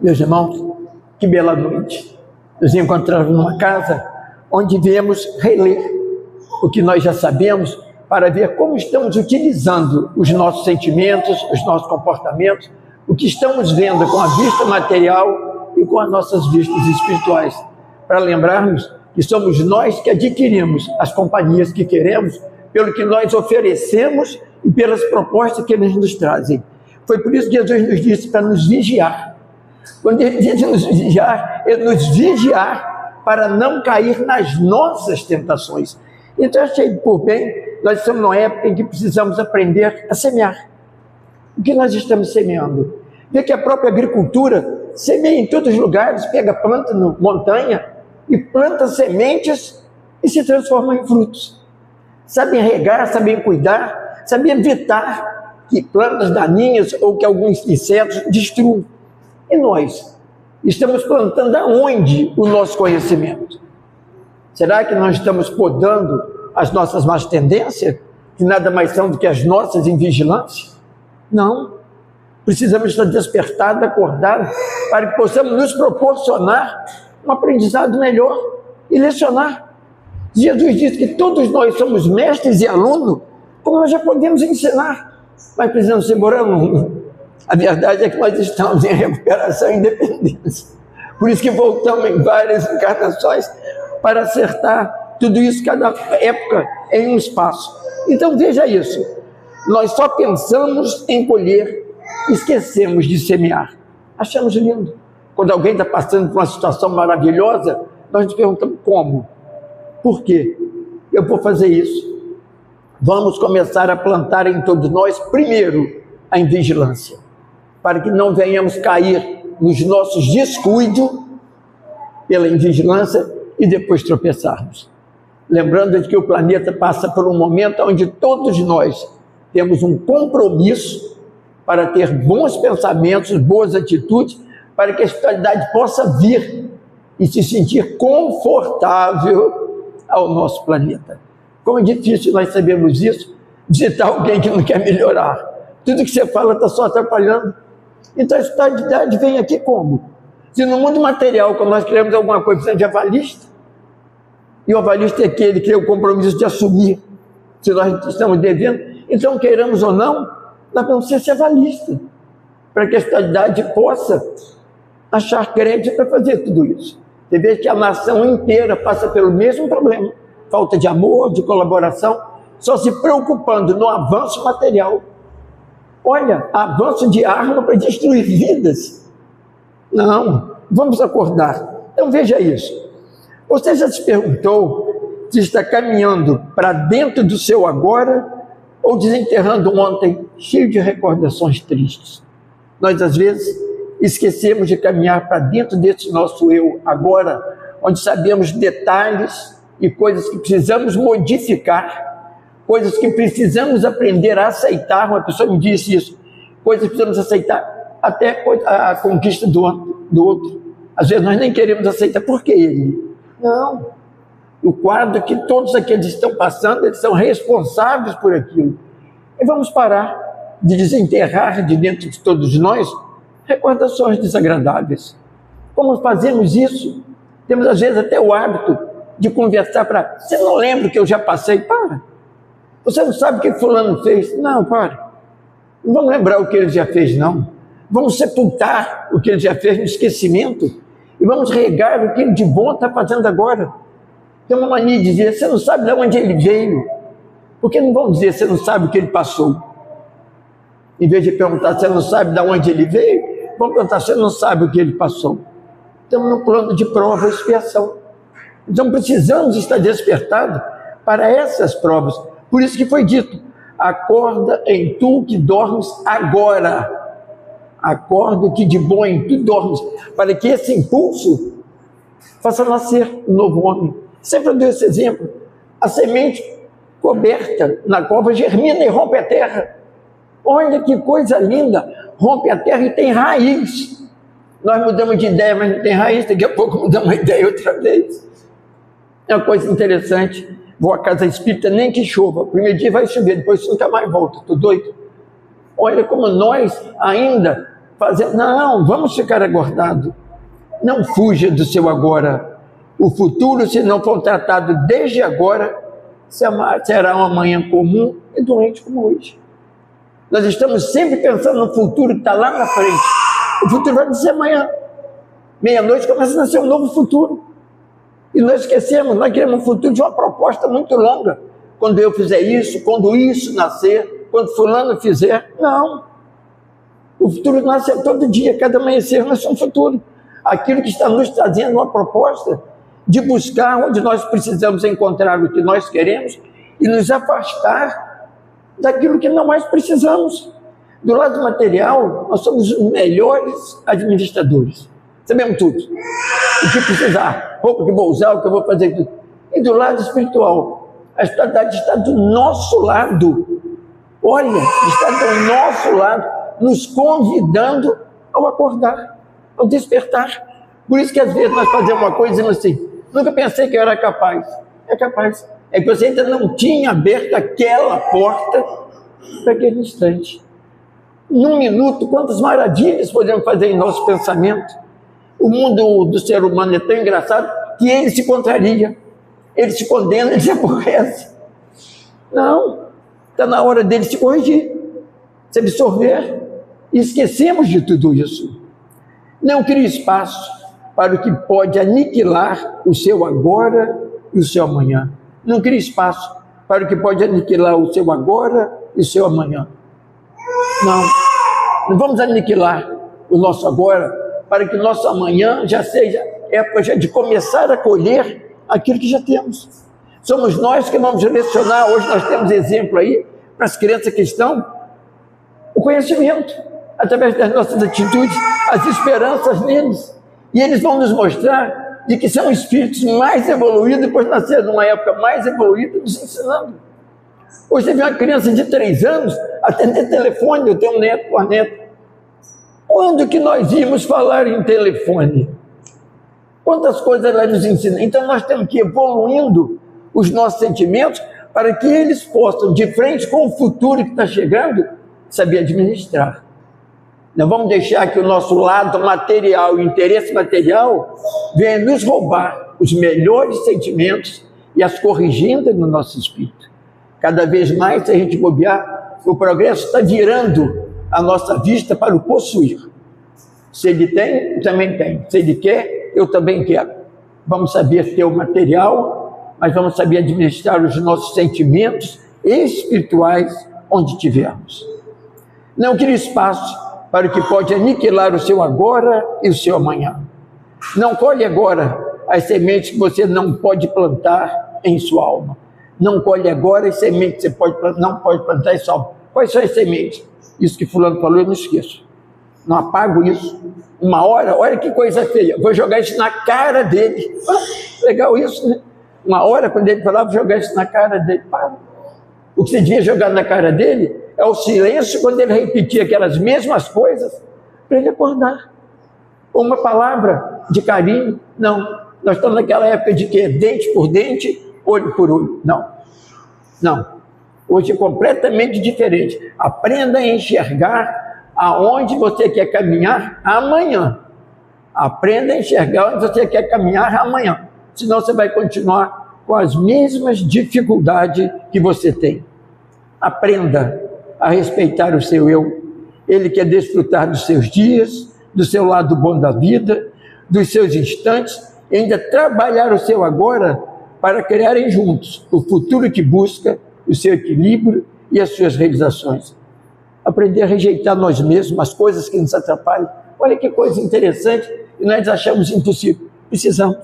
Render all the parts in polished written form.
Meus irmãos, que bela noite. Nos encontramos numa casa onde viemos reler o que nós já sabemos para ver como estamos utilizando os nossos sentimentos, os nossos comportamentos, o que estamos vendo com a vista material e com as nossas vistas espirituais, para lembrarmos que somos nós que adquirimos as companhias que queremos, pelo que nós oferecemos e pelas propostas que eles nos trazem. Foi por isso que Jesus nos disse para nos vigiar. Quando ele diz nos vigiar, é nos vigiar para não cair nas nossas tentações. Então, eu achei por bem, nós estamos numa época em que precisamos aprender a semear. O que nós estamos semeando? Vê que a própria agricultura semeia em todos os lugares, pega planta na montanha e planta sementes e se transforma em frutos. Sabem regar, sabem cuidar, sabem evitar que plantas daninhas ou que alguns insetos destruam. E nós estamos plantando aonde o nosso conhecimento? Será que nós estamos podando as nossas más tendências, que nada mais são do que as nossas invigilâncias? Não. Precisamos estar despertados, acordados, para que possamos nos proporcionar um aprendizado melhor e lecionar. Jesus disse que todos nós somos mestres e alunos, como nós já podemos ensinar, mas precisamos ser bons alunos. A verdade é que nós estamos em recuperação e independência. Por isso que voltamos em várias encarnações para acertar tudo isso, cada época, em um espaço. Então veja isso, nós só pensamos em colher, esquecemos de semear. Achamos lindo. Quando alguém está passando por uma situação maravilhosa, nós nos perguntamos como? Por quê? Eu vou fazer isso. Vamos começar a plantar em todos nós, primeiro, a invigilância, para que não venhamos cair nos nossos descuidos pela invigilância e depois tropeçarmos. Lembrando de que o planeta passa por um momento onde todos nós temos um compromisso para ter bons pensamentos, boas atitudes, para que a espiritualidade possa vir e se sentir confortável ao nosso planeta. Como é difícil nós sabemos isso, visitar alguém que não quer melhorar. Tudo que você fala está só atrapalhando. Então a espiritualidade vem aqui como? Se no mundo material, quando nós queremos alguma coisa, precisamos de avalista, e o avalista é aquele que tem o compromisso de assumir, se nós estamos devendo, então queiramos ou não, nós vamos ser avalista, para que a espiritualidade possa achar crédito para fazer tudo isso. Você vê que a nação inteira passa pelo mesmo problema, falta de amor, de colaboração, só se preocupando no avanço material. Olha, avanço de arma para destruir vidas. Não, vamos acordar. Então veja isso. Você já se perguntou se está caminhando para dentro do seu agora ou desenterrando um ontem cheio de recordações tristes? Nós às vezes esquecemos de caminhar para dentro desse nosso eu agora, onde sabemos detalhes e coisas que precisamos modificar, coisas que precisamos aprender a aceitar. Uma pessoa me disse isso, coisas que precisamos aceitar, até a conquista do outro. Às vezes nós nem queremos aceitar, por que ele? Não. O quadro que todos aqueles estão passando, eles são responsáveis por aquilo. E vamos parar de desenterrar de dentro de todos nós recordações desagradáveis. Como fazemos isso? Temos às vezes até o hábito de conversar para... Você não lembra que eu já passei? Para. Você não sabe o que fulano fez? Não, para. Não vamos lembrar o que ele já fez, não. Vamos sepultar o que ele já fez no esquecimento e vamos regar o que ele de bom está fazendo agora. Tem uma mania de dizer, você não sabe de onde ele veio. Por que não vamos dizer, você não sabe o que ele passou? Em vez de perguntar, você não sabe de onde ele veio, vamos perguntar, você não sabe o que ele passou. Estamos no plano de prova e expiação. Então precisamos estar despertados para essas provas. Por isso que foi dito, acorda em tu que dormes agora. Acorda que de bom em tu dormes, para que esse impulso faça nascer um novo homem. Sempre eu dei esse exemplo. A semente coberta na cova germina e rompe a terra. Olha que coisa linda, rompe a terra e tem raiz. Nós mudamos de ideia, mas não tem raiz, daqui a pouco mudamos a ideia outra vez. É uma coisa interessante. Vou à casa espírita, nem que chova. O primeiro dia vai chover, depois nunca mais volta. Estou doido. Olha como nós ainda Não, vamos ficar aguardado. Não fuja do seu agora. O futuro, se não for tratado desde agora, será um amanhã comum e doente como hoje. Nós estamos sempre pensando no futuro que está lá na frente. O futuro vai ser amanhã. Meia-noite começa a nascer um novo futuro. E nós esquecemos, nós queremos um futuro de uma proposta muito longa. Quando eu fizer isso, quando isso nascer, quando fulano fizer. Não. O futuro nasce todo dia, cada amanhecer nasce um futuro. Aquilo que está nos trazendo uma proposta de buscar onde nós precisamos encontrar o que nós queremos e nos afastar daquilo que não mais precisamos. Do lado material, nós somos os melhores administradores. Sabemos tudo. O que precisar, roupa que vou usar, o que eu vou fazer. Tudo. E do lado espiritual, a espiritualidade está do nosso lado. Olha, está do nosso lado, nos convidando ao acordar, ao despertar. Por isso que às vezes nós fazemos uma coisa dizendo assim, nunca pensei que eu era capaz. É capaz. É que você ainda não tinha aberto aquela porta para aquele instante. Num minuto, quantas maravilhas podemos fazer em nosso pensamento? O mundo do ser humano é tão engraçado que ele se contraria, ele se condena, ele se aborrece. Não, está na hora dele se corrigir, se absorver. E esquecemos de tudo isso. Não crie espaço para o que pode aniquilar o seu agora e o seu amanhã. Não crie espaço para o que pode aniquilar o seu agora e o seu amanhã. Não vamos aniquilar o nosso agora para que o nosso amanhã já seja época de começar a colher aquilo que já temos. Somos nós que vamos direcionar. Hoje nós temos exemplo aí para as crianças que estão o conhecimento, através das nossas atitudes, as esperanças neles. E eles vão nos mostrar de que são espíritos mais evoluídos, depois de nascer numa época mais evoluída, nos ensinando. Hoje teve uma criança de 3 anos atender telefone, eu tenho um neto por neto. Quando que nós íamos falar em telefone? Quantas coisas ela nos ensina? Então nós temos que ir evoluindo os nossos sentimentos para que eles possam, de frente com o futuro que está chegando, saber administrar. Não vamos deixar que o nosso lado material, o interesse material, venha nos roubar os melhores sentimentos e as corrigindo no nosso espírito. Cada vez mais, se a gente bobear, o progresso está virando a nossa vista para o possuir. Se ele tem, eu também tenho. Se ele quer, eu também quero. Vamos saber ter o material, mas vamos saber administrar os nossos sentimentos espirituais onde tivermos. Não crie espaço para o que pode aniquilar o seu agora e o seu amanhã. Não colhe agora as sementes que você não pode plantar em sua alma. Não colhe agora as sementes que você não pode plantar em sua alma. Quais são as sementes? Isso que fulano falou, eu não esqueço. Não apago isso. Uma hora, olha que coisa feia, vou jogar isso na cara dele. Legal isso, né? Uma hora, quando ele falava, vou jogar isso na cara dele. O que você devia jogar na cara dele é o silêncio quando ele repetia aquelas mesmas coisas para ele acordar. Uma palavra de carinho. Não, nós estamos naquela época de que dente por dente, olho por olho. Não. Hoje é completamente diferente. Aprenda a enxergar aonde você quer caminhar amanhã. Aprenda a enxergar onde você quer caminhar amanhã. Senão você vai continuar com as mesmas dificuldades que você tem. Aprenda a respeitar o seu eu. Ele quer desfrutar dos seus dias, do seu lado bom da vida, dos seus instantes, e ainda trabalhar o seu agora para criarem juntos o futuro que busca, o seu equilíbrio e as suas realizações. Aprender a rejeitar nós mesmos, as coisas que nos atrapalham. Olha que coisa interessante, e nós achamos impossível. Precisamos.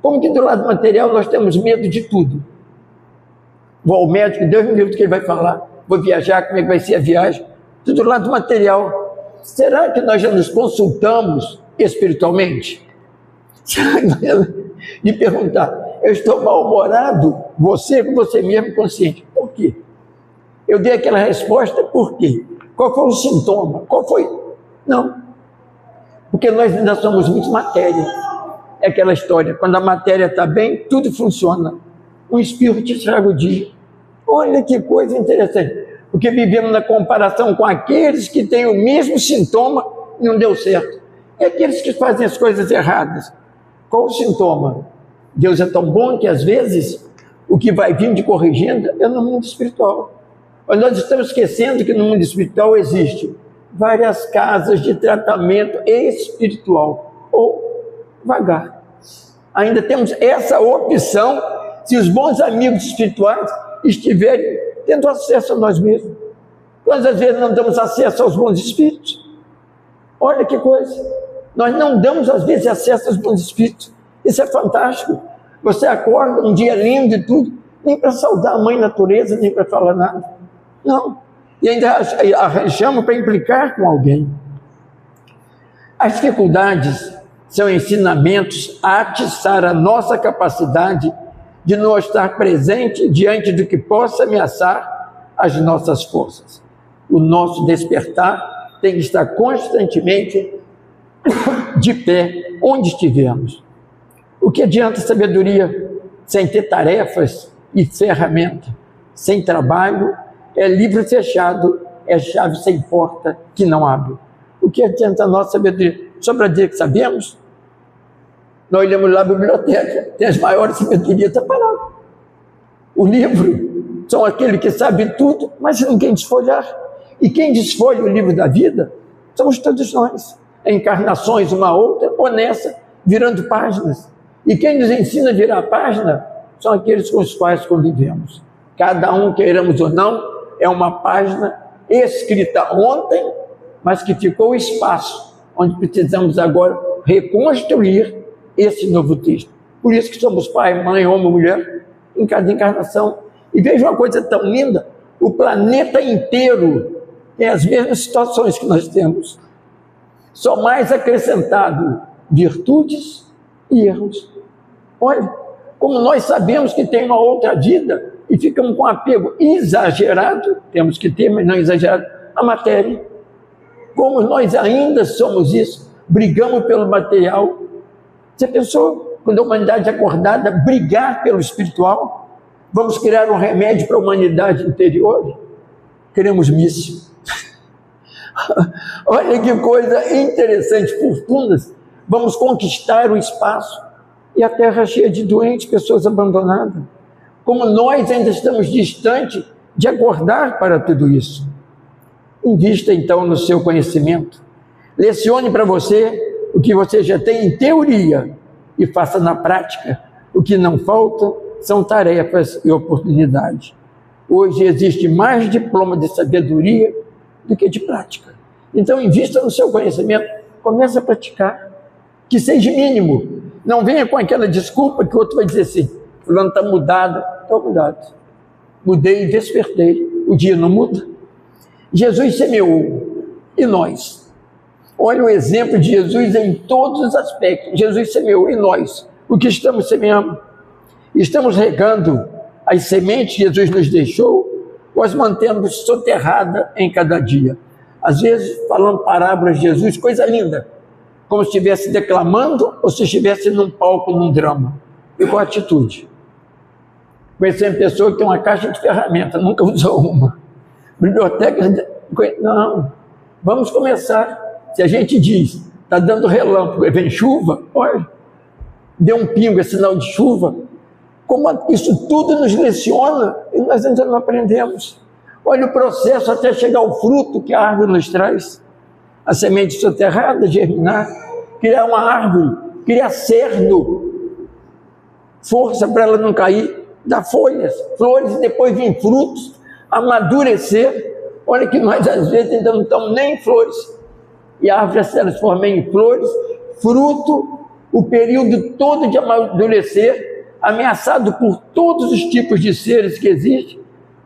Como que do lado material nós temos medo de tudo. Vou ao médico, Deus me livre do que ele vai falar. Vou viajar, como é que vai ser a viagem? Tudo do lado material. Será que nós já nos consultamos espiritualmente? De perguntar, eu estou mal-humorado, você com você mesmo consciente. Por quê? Eu dei aquela resposta, por quê? Qual foi o sintoma? Qual foi? Não. Porque nós ainda somos muito matéria. É aquela história, quando a matéria está bem, tudo funciona. Um espirro te estraga o dia. Olha que coisa interessante. Porque vivemos na comparação com aqueles que têm o mesmo sintoma não deu certo. E aqueles que fazem as coisas erradas, qual o sintoma? Deus é tão bom que às vezes o que vai vindo de corrigindo é no mundo espiritual. Mas nós estamos esquecendo que no mundo espiritual existe várias casas de tratamento espiritual, ou vagar. Ainda temos essa opção se os bons amigos espirituais estiverem tendo acesso a nós mesmos. Nós às vezes não damos acesso aos bons espíritos. Olha que coisa, nós não damos às vezes acesso aos bons espíritos. Isso é fantástico. Você acorda um dia lindo e tudo, nem para saudar a mãe natureza, nem para falar nada. Não. E ainda arranjamos para implicar com alguém. As dificuldades são ensinamentos a atiçar a nossa capacidade de não estar presente diante do que possa ameaçar as nossas forças. O nosso despertar tem que estar constantemente de pé onde estivermos. O que adianta sabedoria sem ter tarefas e ferramenta? Sem trabalho, é livro fechado, é chave sem porta que não abre. O que adianta a nossa sabedoria? Só para dizer que sabemos? Nós olhamos lá na biblioteca, tem as maiores sabedorias, está parado. O livro são aqueles que sabem tudo, mas ninguém desfolhar. E quem desfolha o livro da vida somos todos nós. Encarnações, uma outra, ou nessa, virando páginas. E quem nos ensina a virar página são aqueles com os quais convivemos. Cada um, queiramos ou não, é uma página escrita ontem, mas que ficou espaço, onde precisamos agora reconstruir esse novo texto. Por isso que somos pai, mãe, homem, mulher, em cada encarnação. E veja uma coisa tão linda, o planeta inteiro tem as mesmas situações que nós temos, só mais acrescentado virtudes e erros. Olha, como nós sabemos que tem uma outra vida e ficamos com apego exagerado, temos que ter, mas não exagerado, a matéria. Como nós ainda somos isso, brigamos pelo material. Você pensou, quando a humanidade é acordada, brigar pelo espiritual? Vamos criar um remédio para a humanidade interior? Queremos míssil. Olha que coisa interessante, fortunas. Vamos conquistar o espaço e a terra cheia de doentes, pessoas abandonadas. Como nós ainda estamos distantes de acordar para tudo isso. Invista então no seu conhecimento. Lecione para você o que você já tem em teoria e faça na prática. O que não falta são tarefas e oportunidades. Hoje existe mais diploma de sabedoria do que de prática. Então invista no seu conhecimento, comece a praticar, que seja mínimo. Não venha com aquela desculpa que o outro vai dizer assim, fulano está mudado. Estou mudado. Mudei e despertei. O dia não muda. Jesus semeou. E nós? Olha o exemplo de Jesus em todos os aspectos. Jesus semeou. E nós? O que estamos semeando? Estamos regando as sementes que Jesus nos deixou ou as mantemos soterradas em cada dia? Às vezes, falando parábolas de Jesus, coisa linda, como se estivesse declamando ou se estivesse num palco, num drama. E com atitude. Conheci uma pessoa que tem uma caixa de ferramentas, nunca usou uma. Biblioteca, não. Vamos começar. Se a gente diz, está dando relâmpago, vem chuva, olha, deu um pingo, é sinal de chuva. Como isso tudo nos leciona e nós ainda não aprendemos. Olha o processo até chegar ao fruto que a árvore nos traz. A semente soterrada, germinar, criar uma árvore, criar cerno, força para ela não cair, dar folhas, flores e depois vir frutos, amadurecer. Olha que nós às vezes ainda não estamos nem em flores. E a árvore se transforma em flores, fruto, o período todo de amadurecer, ameaçado por todos os tipos de seres que existem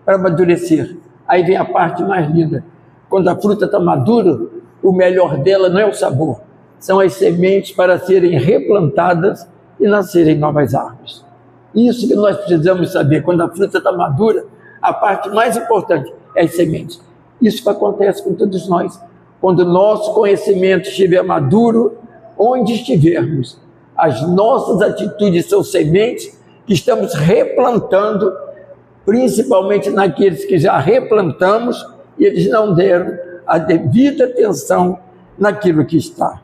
para amadurecer. Aí vem a parte mais linda. Quando a fruta está madura, o melhor dela não é o sabor, são as sementes para serem replantadas e nascerem novas árvores. Isso que nós precisamos saber. Quando a fruta está madura, a parte mais importante é as sementes. Isso que acontece com todos nós. Quando o nosso conhecimento estiver maduro, onde estivermos, as nossas atitudes são sementes que estamos replantando, principalmente naqueles que já replantamos e eles não deram a devida atenção naquilo que está.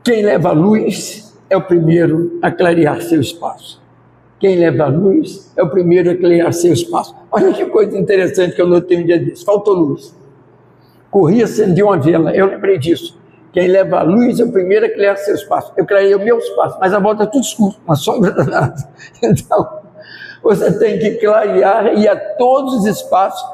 Quem leva a luz é o primeiro a clarear seu espaço. Quem leva a luz é o primeiro a clarear seu espaço. Olha que coisa interessante que eu notei um dia desse. Faltou luz. Corri, acendi uma vela. Eu lembrei disso. Quem leva a luz é o primeiro a clarear seu espaço. Eu clarei o meu espaço, mas a volta é tudo escuro, uma sombra danada. Então, você tem que clarear e a todos os espaços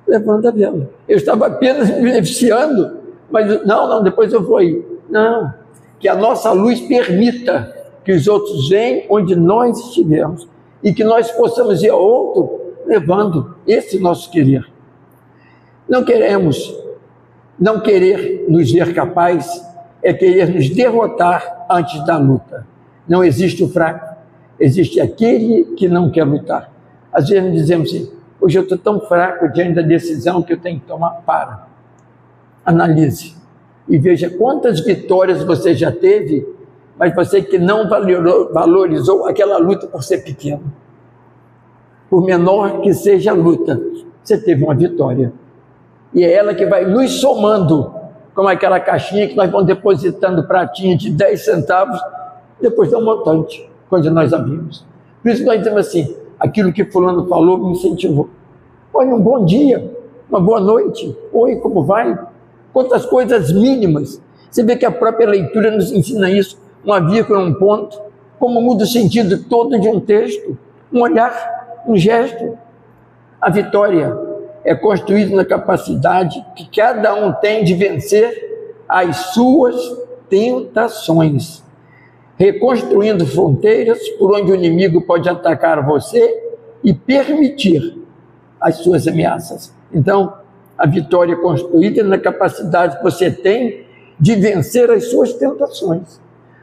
levando a vela. Eu estava apenas me beneficiando, mas não, depois eu vou aí. Não, que a nossa luz permita que os outros venham onde nós estivermos e que nós possamos ir ao outro levando esse nosso querer. Não querer nos ver capazes é querer nos derrotar antes da luta. Não existe o fraco, existe aquele que não quer lutar. Às vezes dizemos assim, hoje eu estou tão fraco diante da decisão que eu tenho que tomar. Analise e veja quantas vitórias você já teve, mas você que não valorizou aquela luta por ser pequeno. Por menor que seja a luta, você teve uma vitória. E é ela que vai nos somando, como aquela caixinha que nós vamos depositando pratinha de 10 centavos, depois dá um montante, quando nós abrimos. Por isso nós dizemos assim, aquilo que fulano falou me incentivou. Olha, um bom dia, uma boa noite, oi, como vai? Quantas coisas mínimas. Você vê que a própria leitura nos ensina isso, uma vírgula, um ponto, como muda o sentido todo de um texto, um olhar, um gesto. A vitória é construída na capacidade que cada um tem de vencer as suas tentações, reconstruindo fronteiras por onde o inimigo pode atacar você e permitir as suas ameaças. Então, a vitória é construída na capacidade que você tem de vencer as suas tentações.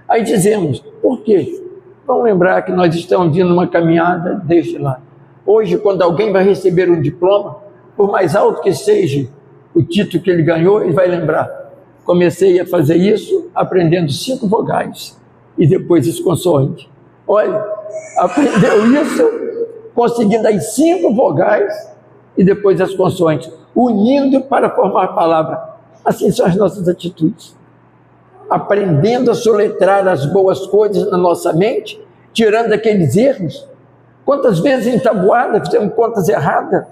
Aí dizemos, por quê? Vamos lembrar que nós estamos vindo uma caminhada desde lá. Hoje, quando alguém vai receber um diploma, por mais alto que seja o título que ele ganhou, ele vai lembrar. Comecei a fazer isso aprendendo 5 vogais e depois as consoantes. Olha, aprendeu isso conseguindo as 5 vogais e depois as consoantes, unindo para formar a palavra. Assim são as nossas atitudes. Aprendendo a soletrar as boas coisas na nossa mente, tirando aqueles erros. Quantas vezes em tabuada fizemos contas erradas,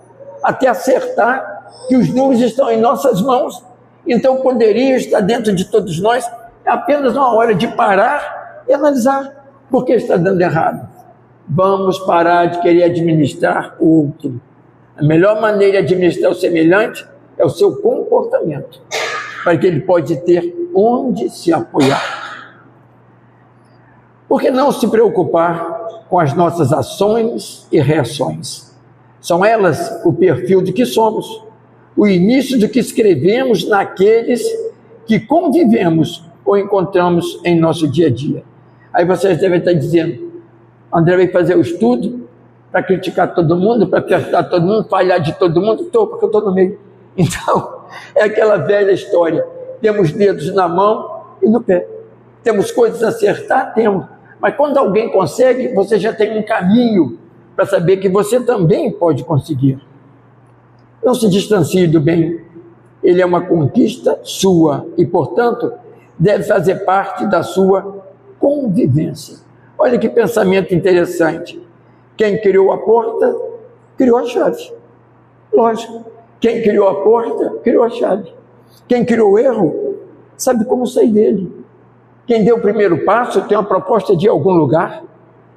até acertar que os números estão em nossas mãos. Então, poderia estar dentro de todos nós. É apenas uma hora de parar e analisar por que está dando errado. Vamos parar de querer administrar o outro. A melhor maneira de administrar o semelhante é o seu comportamento, para que ele pode ter onde se apoiar. Por que não se preocupar com as nossas ações e reações? São elas o perfil de que somos, o início do que escrevemos naqueles que convivemos ou encontramos em nosso dia a dia. Aí vocês devem estar dizendo, André vai fazer o estudo para criticar todo mundo, para apertar todo mundo, falhar de todo mundo? Estou, porque eu estou no meio. Então, é aquela velha história, temos dedos na mão e no pé. Temos coisas a acertar? Temos. Mas quando alguém consegue, você já tem um caminho para saber que você também pode conseguir. Não se distancie do bem. Ele é uma conquista sua e, portanto, deve fazer parte da sua convivência. Olha que pensamento interessante. Quem criou a porta, criou a chave. Lógico. Quem criou a porta, criou a chave. Quem criou o erro, sabe como sair dele. Quem deu o primeiro passo tem uma proposta de ir a algum lugar.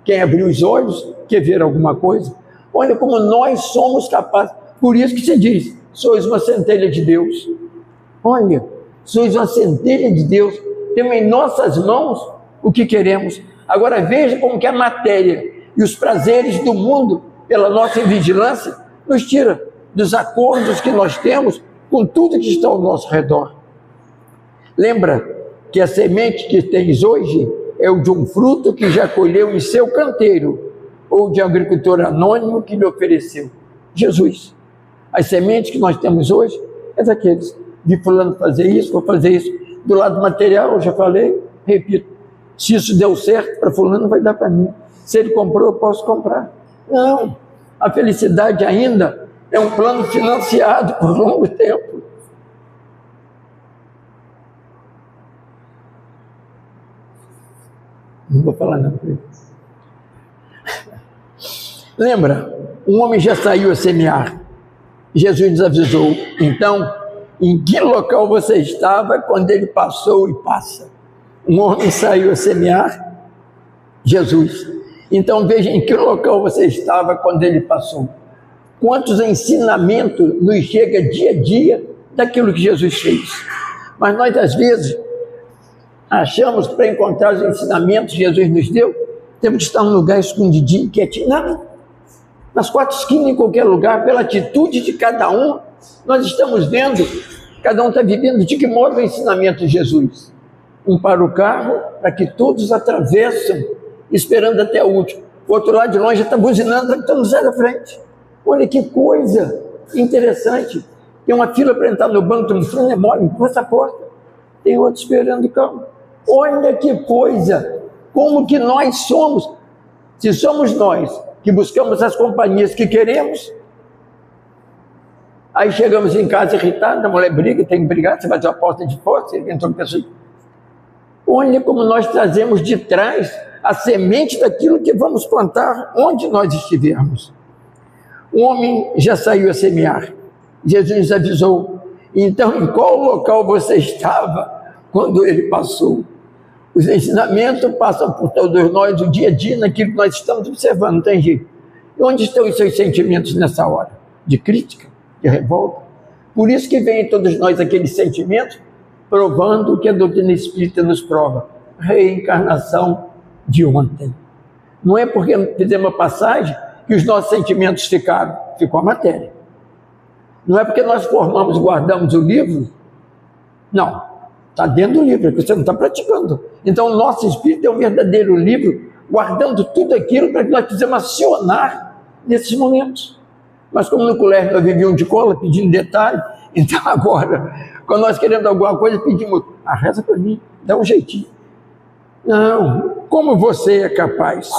Quem abriu os olhos quer ver alguma coisa. Olha como nós somos capazes. Por isso que se diz, sois uma centelha de Deus. Olha, sois uma centelha de Deus. Temos em nossas mãos o que queremos. Agora veja como que a matéria e os prazeres do mundo, pela nossa vigilância, nos tira dos acordos que nós temos com tudo que está ao nosso redor. Lembra que a semente que tens hoje é o de um fruto que já colheu em seu canteiro, ou de um agricultor anônimo que lhe ofereceu. Jesus. As sementes que nós temos hoje é daqueles de fulano fazer isso, vou fazer isso. Do lado material, eu já falei, repito, se isso deu certo para fulano, vai dar para mim. Se ele comprou, eu posso comprar. Não, a felicidade ainda É um plano financiado por longo tempo. Não vou falar não. Lembra? Um homem já saiu a semear. Jesus nos avisou. Então, em que local você estava quando ele passou e passa? Um homem saiu a semear. Jesus. Então veja em que local você estava quando ele passou. Quantos ensinamentos nos chega dia a dia daquilo que Jesus fez. Mas nós às vezes achamos que para encontrar os ensinamentos que Jesus nos deu, temos que estar num lugar escondidinho, quietinho. Não, nas quatro esquinas, em qualquer lugar, pela atitude de cada um, nós estamos vendo, cada um está vivendo de que modo o ensinamento de Jesus. Um para o carro, para que todos atravessam, esperando até o último. O outro lado de longe está buzinando, para que todos saiam da frente. Olha que coisa interessante. Tem uma fila para entrar no banco, no fundo é mole, empurra essa porta. Tem outro esperando o carro. Olha que coisa, como que nós somos. Se somos nós que buscamos as companhias que queremos, aí chegamos em casa irritados, a mulher briga, tem que brigar, você vai ter a porta de fora, você entrou com pessoa. Olha como nós trazemos de trás a semente daquilo que vamos plantar onde nós estivermos. O homem já saiu a semear. Jesus nos avisou. Então, em qual local você estava quando ele passou? Os ensinamentos passam por todos nós, o dia a dia, naquilo que nós estamos observando, não tem jeito. E onde estão os seus sentimentos nessa hora? De crítica? De revolta? Por isso que vem em todos nós aqueles sentimentos, provando o que a doutrina espírita nos prova. Reencarnação de ontem. Não é porque fizemos uma passagem que os nossos sentimentos ficaram. Ficou a matéria. Não é porque nós formamos, guardamos o livro. Não. Está dentro do livro, é que você não está praticando. Então, o nosso espírito é um verdadeiro livro, guardando tudo aquilo para que nós possamos acionar nesses momentos. Mas como no colégio nós vivíamos de cola, pedindo detalhe, então agora, quando nós queremos alguma coisa, pedimos, reza para mim, dá um jeitinho. Não, como você é capaz?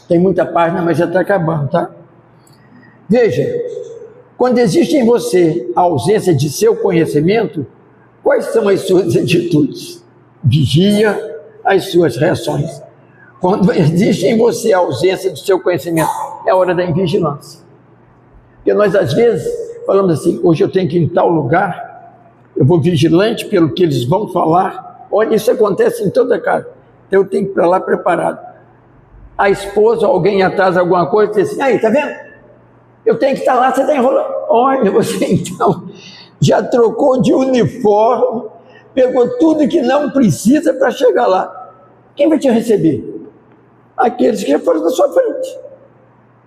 Tem muita página, mas já está acabando, tá? Veja, quando existe em você a ausência de seu conhecimento, quais são as suas atitudes? Vigia as suas reações. Quando existe em você a ausência do seu conhecimento, é hora da invigilância. Porque nós às vezes falamos assim, hoje eu tenho que ir em tal lugar, eu vou vigilante pelo que eles vão falar. Olha, isso acontece em toda casa. Então eu tenho que ir para lá preparado. A esposa, alguém atrás alguma coisa, diz assim, aí, tá vendo? Eu tenho que estar lá, você está enrolando. Olha, você então já trocou de uniforme, pegou tudo que não precisa para chegar lá. Quem vai te receber? Aqueles que já foram na sua frente.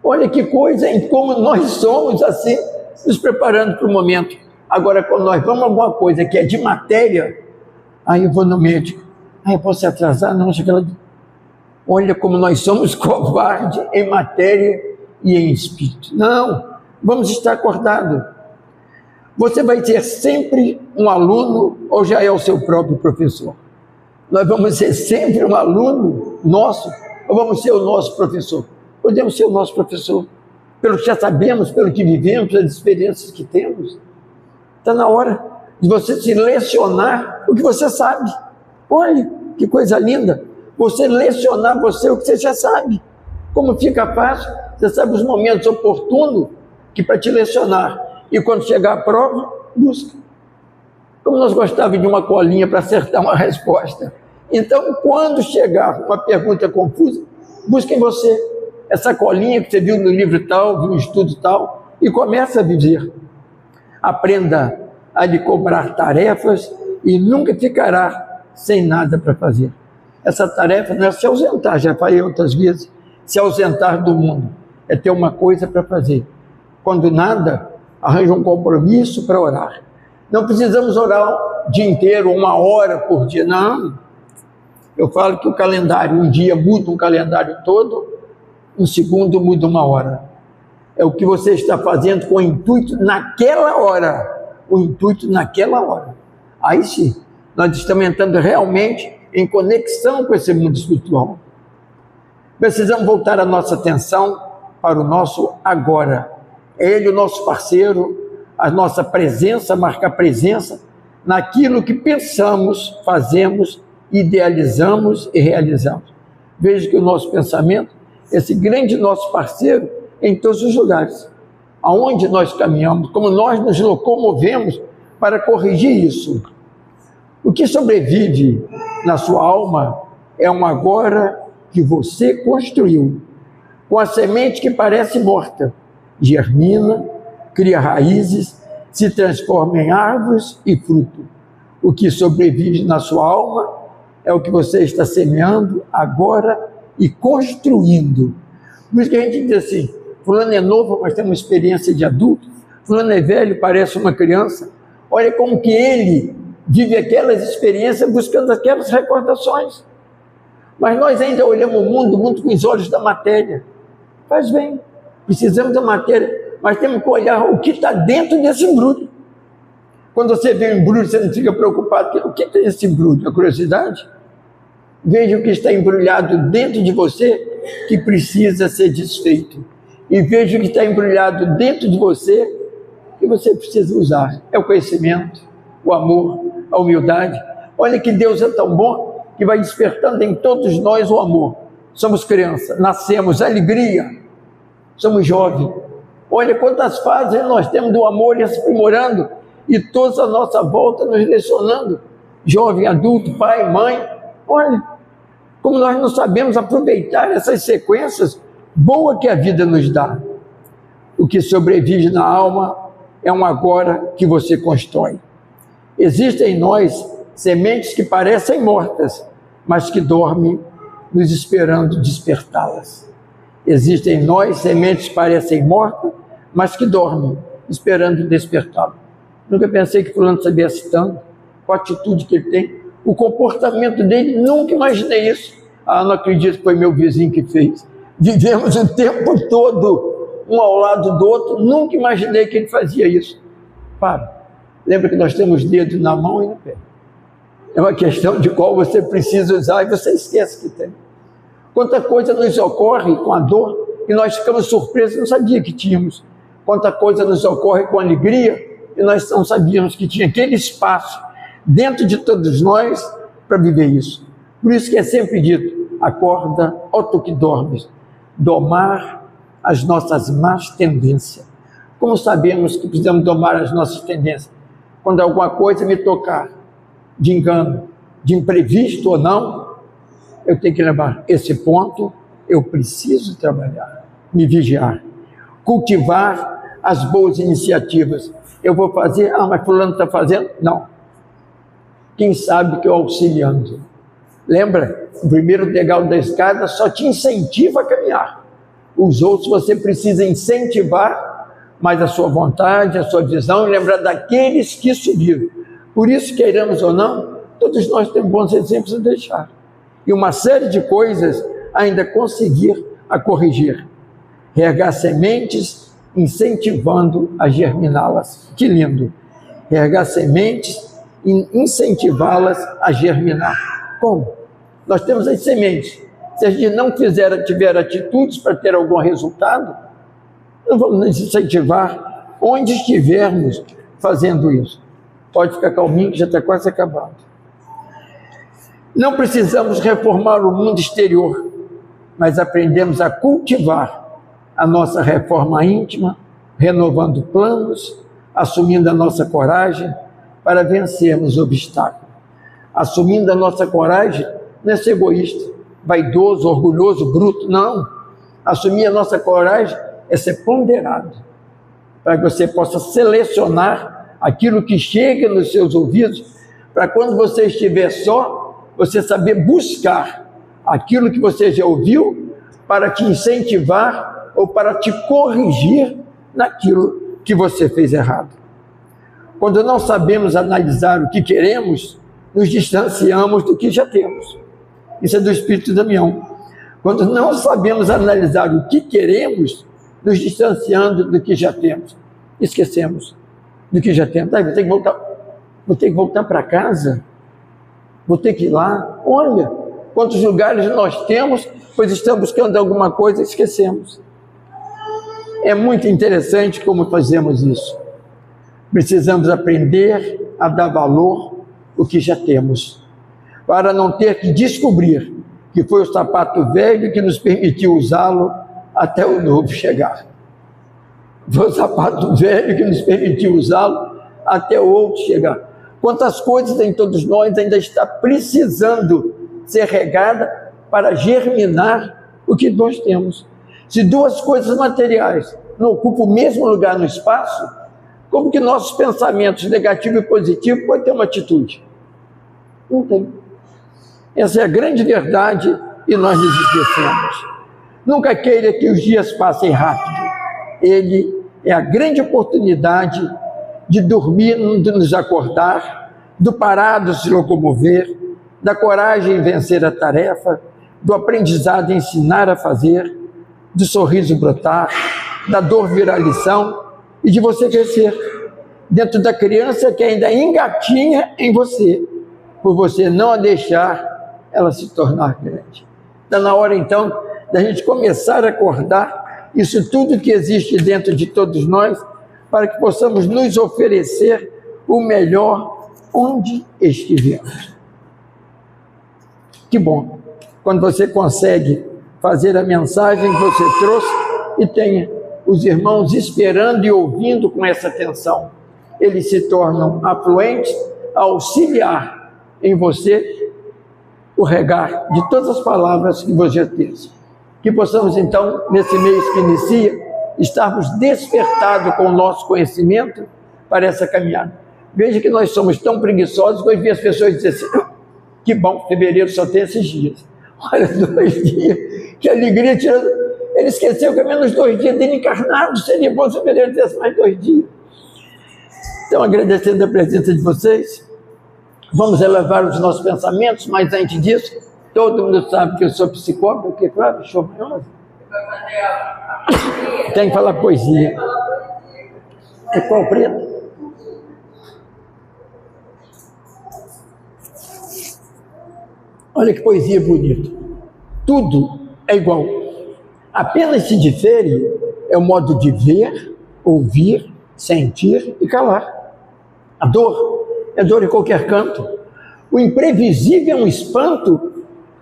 Olha que coisa, em como nós somos assim, nos preparando para o momento. Agora, quando nós vamos a alguma coisa que é de matéria, aí eu vou no médico. Aí eu posso atrasar? Não, chega lá. Olha como nós somos covardes em matéria e em espírito. Não, vamos estar acordados. Você vai ser sempre um aluno ou já é o seu próprio professor? Nós vamos ser sempre um aluno nosso ou vamos ser o nosso professor? Podemos ser o nosso professor, pelo que já sabemos, pelo que vivemos, as experiências que temos. Está na hora de você selecionar o que você sabe. Olha, que coisa linda. Você lecionar você o que você já sabe. Como fica fácil, você sabe os momentos oportunos que para te lecionar. E quando chegar a prova, busca. Como nós gostávamos de uma colinha para acertar uma resposta. Então, quando chegar uma pergunta confusa, busque em você essa colinha que você viu no livro tal, viu no estudo tal, e comece a viver. Aprenda a lhe cobrar tarefas e nunca ficará sem nada para fazer. Essa tarefa não é se ausentar, já falei outras vezes, se ausentar do mundo, é ter uma coisa para fazer. Quando nada, arranja um compromisso para orar. Não precisamos orar o dia inteiro, 1 hora por dia, não. Eu falo que o calendário, um dia muda um calendário todo, um segundo muda 1 hora. É o que você está fazendo com o intuito naquela hora. O intuito naquela hora. Aí sim, nós estamos entrando realmente em conexão com esse mundo espiritual. Precisamos voltar a nossa atenção para o nosso agora. É Ele o nosso parceiro, a nossa presença marca presença naquilo que pensamos, fazemos, idealizamos e realizamos. Veja que o nosso pensamento, esse grande nosso parceiro, em todos os lugares, aonde nós caminhamos, como nós nos locomovemos para corrigir isso. O que sobrevive na sua alma é um agora que você construiu, com a semente que parece morta, germina, cria raízes, se transforma em árvores e fruto. O que sobrevive na sua alma é o que você está semeando agora e construindo. Por isso que a gente diz assim, fulano é novo, mas tem uma experiência de adulto, fulano é velho, parece uma criança. Olha como que ele vive aquelas experiências buscando aquelas recordações. Mas nós ainda olhamos o mundo muito com os olhos da matéria. Faz bem, precisamos da matéria, mas temos que olhar o que está dentro desse embrulho. Quando você vê um embrulho, você não fica preocupado. O que tem esse embrulho? A curiosidade? Veja o que está embrulhado dentro de você que precisa ser desfeito. E veja o que está embrulhado dentro de você que você precisa usar. É o conhecimento, o amor, a humildade. Olha que Deus é tão bom que vai despertando em todos nós o amor. Somos crianças, nascemos, alegria, somos jovens. Olha quantas fases nós temos do amor e se aprimorando, e todos à nossa volta nos lecionando. Jovem, adulto, pai, mãe. Olha, como nós não sabemos aproveitar essas sequências boas que a vida nos dá. O que sobrevive na alma é um agora que você constrói. Existem em nós sementes que parecem mortas, mas que dormem nos esperando despertá-las. Existem em nós sementes que parecem mortas, mas que dormem, esperando despertá-las. Nunca pensei que fulano sabia tanto, com a atitude que ele tem, o comportamento dele, nunca imaginei isso. Ah, não acredito que foi meu vizinho que fez. Vivemos o tempo todo, um ao lado do outro, nunca imaginei que ele fazia isso. Para, lembra que nós temos dedos na mão e no pé. É uma questão de qual você precisa usar e você esquece que tem. Quanta coisa nos ocorre com a dor e nós ficamos surpresos, não sabia que tínhamos. Quanta coisa nos ocorre com alegria e nós não sabíamos que tinha aquele espaço dentro de todos nós para viver isso. Por isso que é sempre dito, acorda, ó tu que dormes, domar as nossas más tendências. Como sabemos que precisamos domar as nossas tendências? Quando alguma coisa me tocar, de engano, de imprevisto ou não, eu tenho que levar esse ponto, eu preciso trabalhar, me vigiar, cultivar as boas iniciativas. Eu vou fazer, mas fulano está fazendo? Não. Quem sabe que eu auxiliando. Lembra? O primeiro degrau da escada só te incentiva a caminhar. Os outros você precisa incentivar, mas a sua vontade, a sua visão, e lembrar daqueles que subiram. Por isso, queiramos ou não, todos nós temos bons exemplos a deixar. E uma série de coisas ainda conseguir a corrigir. Regar sementes, incentivando a germiná-las. Que lindo! Regar sementes e incentivá-las a germinar. Como? Nós temos as sementes. Se a gente não tiver atitudes para ter algum resultado, não vamos incentivar onde estivermos fazendo isso. Pode ficar calminho que já está quase acabando. Não precisamos reformar o mundo exterior, mas aprendemos a cultivar a nossa reforma íntima, renovando planos, assumindo a nossa coragem para vencermos obstáculos. Assumindo a nossa coragem não é ser egoísta, vaidoso, orgulhoso, bruto, não. Assumir a nossa coragem é ser ponderado, para que você possa selecionar aquilo que chega nos seus ouvidos, para quando você estiver só, você saber buscar aquilo que você já ouviu para te incentivar ou para te corrigir naquilo que você fez errado. Quando não sabemos analisar o que queremos, nos distanciamos do que já temos. Isso é do Espírito Damião. Quando não sabemos analisar o que queremos, nos distanciando do que já temos. Esquecemos do que já temos. Vou ter que voltar para casa, vou ter que ir lá. Olha, quantos lugares nós temos, pois estamos buscando alguma coisa e esquecemos. É muito interessante como fazemos isso. Precisamos aprender a dar valor ao que já temos, para não ter que descobrir que foi o sapato velho que nos permitiu usá-lo até o novo chegar. Foi o sapato velho que nos permitiu usá-lo até o outro chegar. Quantas coisas em todos nós ainda está precisando ser regada para germinar o que nós temos. Se duas coisas materiais não ocupam o mesmo lugar no espaço, como que nossos pensamentos negativo e positivo podem ter uma atitude? Não tem. Essa é a grande verdade e nós nos esquecemos. Nunca queira que os dias passem rápido. Ele é a grande oportunidade de dormir, de nos acordar, do parado se locomover, da coragem em vencer a tarefa, do aprendizado em ensinar a fazer, do sorriso brotar, da dor virar lição e de você crescer dentro da criança que ainda engatinha em você, por você não a deixar ela se tornar grande. Está na hora então da gente começar a acordar isso tudo que existe dentro de todos nós, para que possamos nos oferecer o melhor onde estivermos. Que bom, quando você consegue fazer a mensagem que você trouxe e tenha os irmãos esperando e ouvindo com essa atenção. Eles se tornam afluentes a auxiliar em você o regar de todas as palavras que você teve. Que possamos então, nesse mês que inicia, estarmos despertados com o nosso conhecimento para essa caminhada. Veja que nós somos tão preguiçosos que hoje as pessoas dizem assim, que bom, fevereiro só tem esses dias. Olha, 2 dias, que alegria, tirando. Ele esqueceu que é menos 2 dias dele encarnado, seria bom se fevereiro tivesse mais 2 dias. Então, agradecendo a presença de vocês, vamos elevar os nossos pensamentos, mas antes disso, todo mundo sabe que eu sou psicólogo, porque claro, show maior. Tem que falar poesia. É qual preto? Olha que poesia bonita. Tudo é igual. Apenas se difere é o modo de ver, ouvir, sentir e calar. A dor é dor em qualquer canto. O imprevisível é um espanto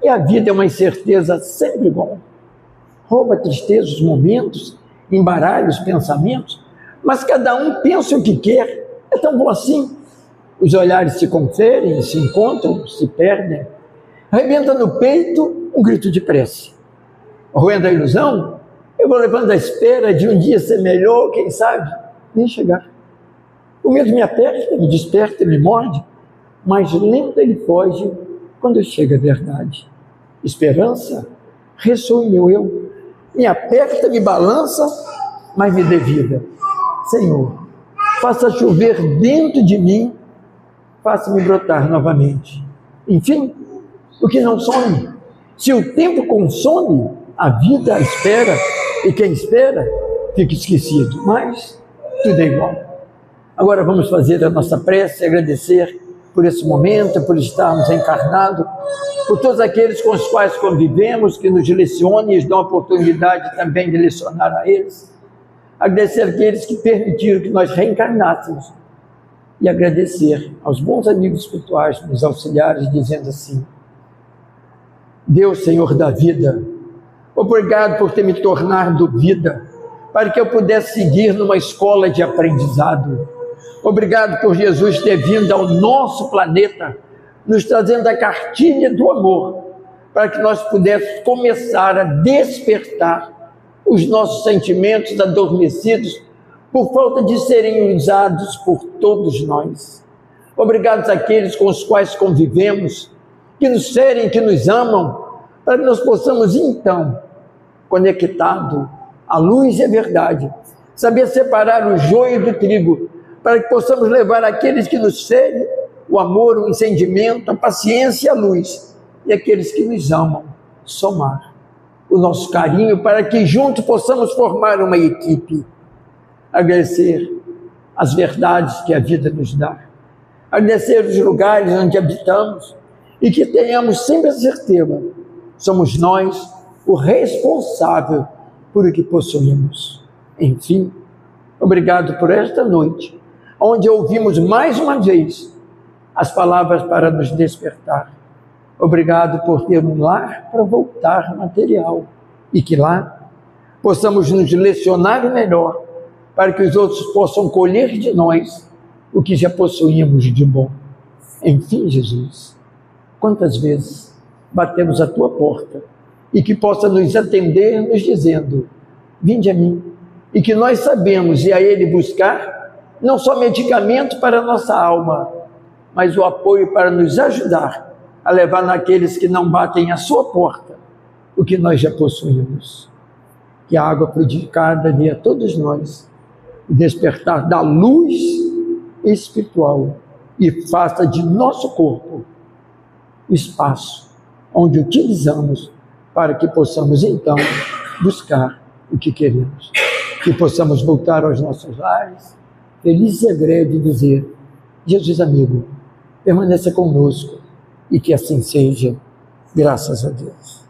e a vida é uma incerteza sempre igual. Rouba a tristeza os momentos, embaralha os pensamentos, mas cada um pensa o que quer. É tão bom assim. Os olhares se conferem, se encontram, se perdem. Arrebenta no peito um grito de prece. Roendo a ilusão, eu vou levando a espera de um dia ser melhor, quem sabe, nem chegar. O medo me aperta, me desperta, me morde, mas lento ele foge quando chega a verdade. Esperança ressoa em meu eu, me aperta, me balança, mas me dê vida. Senhor, faça chover dentro de mim, faça-me brotar novamente. Enfim, o que não some. Se o tempo consome, a vida espera, e quem espera fica esquecido, mas tudo é igual. Agora vamos fazer a nossa prece, agradecer por esse momento, por estarmos encarnados, por todos aqueles com os quais convivemos, que nos lecionam e nos dão a oportunidade também de lecionar a eles. Agradecer àqueles que permitiram que nós reencarnássemos e agradecer aos bons amigos espirituais, nos auxiliares, dizendo assim: Deus, Senhor da vida, obrigado por ter me tornado vida, para que eu pudesse seguir numa escola de aprendizado. Obrigado por Jesus ter vindo ao nosso planeta, nos trazendo a cartilha do amor, para que nós pudéssemos começar a despertar os nossos sentimentos adormecidos por falta de serem usados por todos nós. Obrigado àqueles com os quais convivemos, que nos serem, que nos amam, para que nós possamos então, conectado à luz e à verdade, saber separar o joio do trigo, para que possamos levar aqueles que nos ferem o amor, o entendimento, a paciência e a luz, e aqueles que nos amam, somar o nosso carinho, para que juntos possamos formar uma equipe. Agradecer as verdades que a vida nos dá, agradecer os lugares onde habitamos, e que tenhamos sempre a certeza, somos nós o responsável por o que possuímos. Enfim, obrigado por esta noite, onde ouvimos mais uma vez as palavras para nos despertar. Obrigado por ter um lar para voltar material e que lá possamos nos lecionar melhor para que os outros possam colher de nós o que já possuímos de bom. Enfim, Jesus, quantas vezes batemos a tua porta e que possa nos atender nos dizendo: vinde a mim, e que nós sabemos ir a Ele buscar não só medicamento para a nossa alma, mas o apoio para nos ajudar a levar naqueles que não batem a sua porta o que nós já possuímos. Que a água frutificada dê a todos nós o despertar da luz espiritual e faça de nosso corpo o espaço onde utilizamos para que possamos então buscar o que queremos. Que possamos voltar aos nossos lares, felizes e alegres, e dizer: Jesus amigo, permaneça conosco, e que assim seja, graças a Deus.